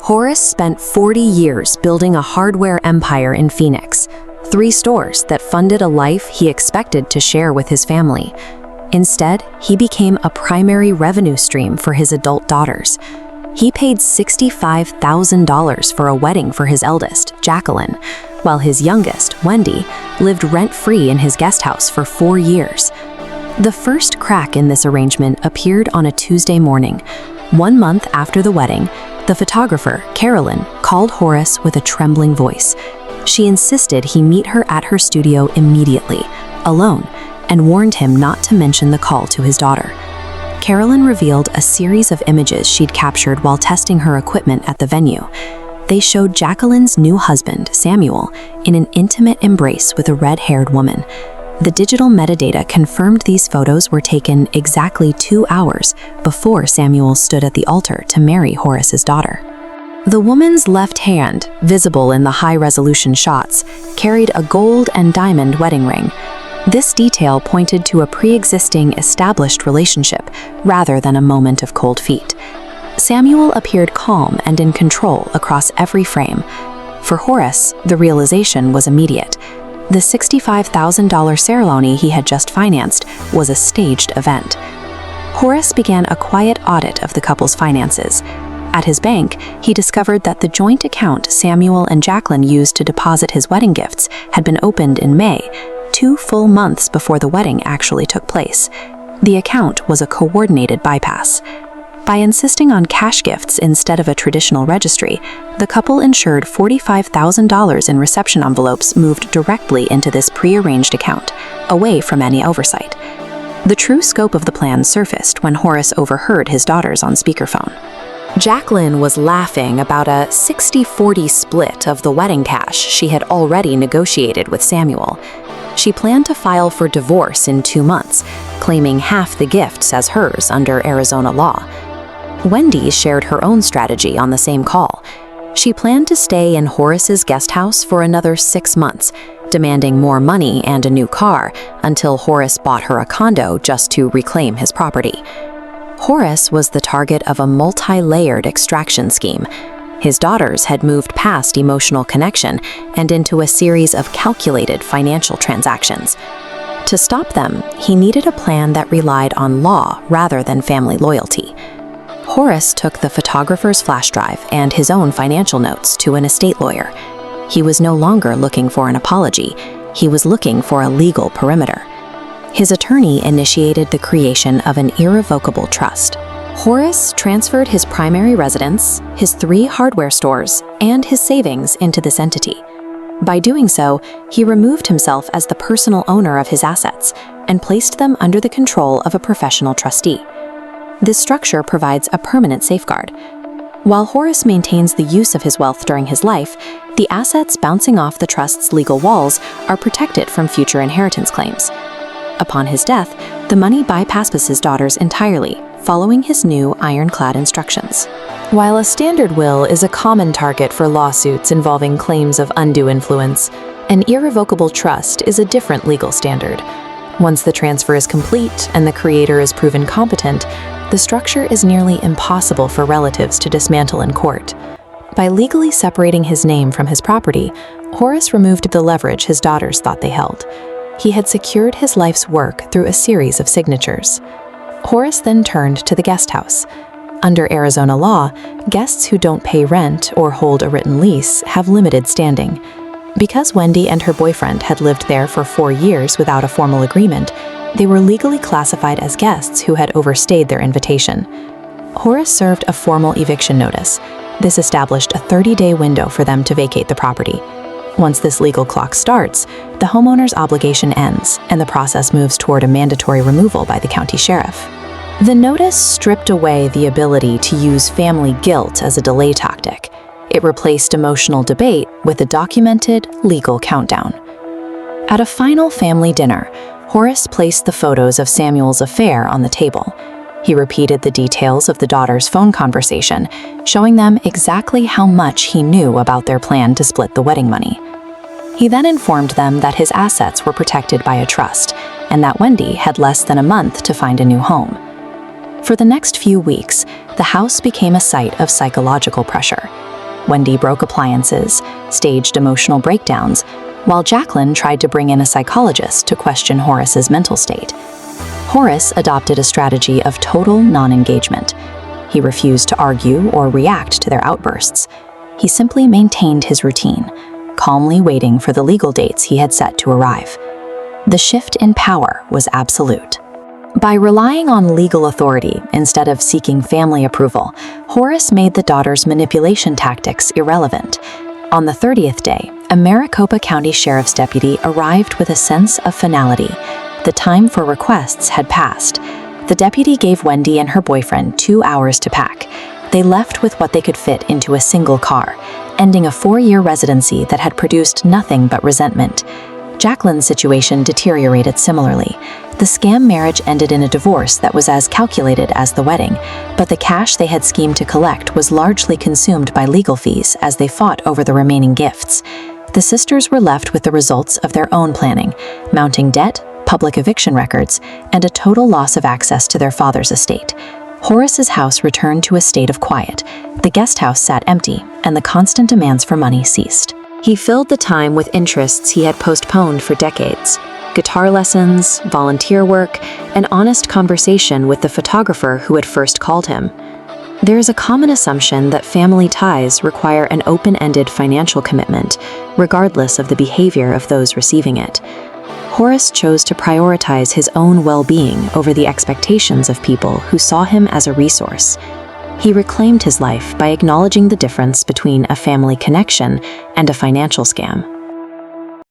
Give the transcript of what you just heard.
Horace spent 40 years building a hardware empire in Phoenix, 3 stores that funded a life he expected to share with his family. Instead, he became a primary revenue stream for his adult daughters. He paid $65,000 for a wedding for his eldest, Jacqueline, while his youngest, Wendy, lived rent-free in his guest house for 4 years. The first crack in this arrangement appeared on a Tuesday morning. 1 month after the wedding, the photographer, Carolyn, called Horace with a trembling voice. She insisted he meet her at her studio immediately, alone, and warned him not to mention the call to his daughter. Carolyn revealed a series of images she'd captured while testing her equipment at the venue. They showed Jacqueline's new husband, Samuel, in an intimate embrace with a red-haired woman. The digital metadata confirmed these photos were taken exactly 2 hours before Samuel stood at the altar to marry Horace's daughter. The woman's left hand, visible in the high-resolution shots, carried a gold and diamond wedding ring. This detail pointed to a pre-existing established relationship rather than a moment of cold feet. Samuel appeared calm and in control across every frame. For Horace, the realization was immediate. The $65,000 ceremony he had just financed was a staged event. Horace began a quiet audit of the couple's finances. At his bank, he discovered that the joint account Samuel and Jacqueline used to deposit his wedding gifts had been opened in May, 2 full months before the wedding actually took place. The account was a coordinated bypass. By insisting on cash gifts instead of a traditional registry, the couple ensured $45,000 in reception envelopes moved directly into this pre-arranged account, away from any oversight. The true scope of the plan surfaced when Horace overheard his daughters on speakerphone. Jacqueline was laughing about a 60-40 split of the wedding cash she had already negotiated with Samuel. She planned to file for divorce in 2 months, claiming half the gifts as hers under Arizona law. Wendy shared her own strategy on the same call. She planned to stay in Horace's guest house for another 6 months, demanding more money and a new car until Horace bought her a condo just to reclaim his property. Horace was the target of a multi-layered extraction scheme. His daughters had moved past emotional connection and into a series of calculated financial transactions. To stop them, he needed a plan that relied on law rather than family loyalty. Horace took the photographer's flash drive and his own financial notes to an estate lawyer. He was no longer looking for an apology. He was looking for a legal perimeter. His attorney initiated the creation of an irrevocable trust. Horace transferred his primary residence, his 3 hardware stores, and his savings into this entity. By doing so, he removed himself as the personal owner of his assets and placed them under the control of a professional trustee. This structure provides a permanent safeguard. While Horace maintains the use of his wealth during his life, the assets bouncing off the trust's legal walls are protected from future inheritance claims. Upon his death, the money bypasses his daughters entirely, following his new ironclad instructions. While a standard will is a common target for lawsuits involving claims of undue influence, an irrevocable trust is a different legal standard. Once the transfer is complete and the creator is proven competent, the structure is nearly impossible for relatives to dismantle in court. By legally separating his name from his property, Horace removed the leverage his daughters thought they held. He had secured his life's work through a series of signatures. Horace then turned to the guest house. Under Arizona law, guests who don't pay rent or hold a written lease have limited standing. Because Wendy and her boyfriend had lived there for 4 years without a formal agreement, they were legally classified as guests who had overstayed their invitation. Horace served a formal eviction notice. This established a 30-day window for them to vacate the property. Once this legal clock starts, the homeowner's obligation ends, and the process moves toward a mandatory removal by the county sheriff. The notice stripped away the ability to use family guilt as a delay tactic. It replaced emotional debate with a documented, legal countdown. At a final family dinner, Horace placed the photos of Samuel's affair on the table. He repeated the details of the daughter's phone conversation, showing them exactly how much he knew about their plan to split the wedding money. He then informed them that his assets were protected by a trust, and that Wendy had less than a month to find a new home. For the next few weeks, the house became a site of psychological pressure. Wendy broke appliances, staged emotional breakdowns, while Jacqueline tried to bring in a psychologist to question Horace's mental state. Horace adopted a strategy of total non-engagement. He refused to argue or react to their outbursts. He simply maintained his routine, calmly waiting for the legal dates he had set to arrive. The shift in power was absolute. By relying on legal authority instead of seeking family approval, Horace made the daughter's manipulation tactics irrelevant. On the 30th day, a Maricopa County Sheriff's deputy arrived with a sense of finality. The time for requests had passed. The deputy gave Wendy and her boyfriend 2 hours to pack. They left with what they could fit into a single car, ending a 4-year residency that had produced nothing but resentment. Jacqueline's situation deteriorated similarly. The scam marriage ended in a divorce that was as calculated as the wedding, but the cash they had schemed to collect was largely consumed by legal fees as they fought over the remaining gifts. The sisters were left with the results of their own planning: mounting debt, public eviction records, and a total loss of access to their father's estate. Horace's house returned to a state of quiet. The guest house sat empty, and the constant demands for money ceased. He filled the time with interests he had postponed for decades: guitar lessons, volunteer work, and honest conversation with the photographer who had first called him. There is a common assumption that family ties require an open-ended financial commitment, regardless of the behavior of those receiving it. Horace chose to prioritize his own well-being over the expectations of people who saw him as a resource. He reclaimed his life by acknowledging the difference between a family connection and a financial scam.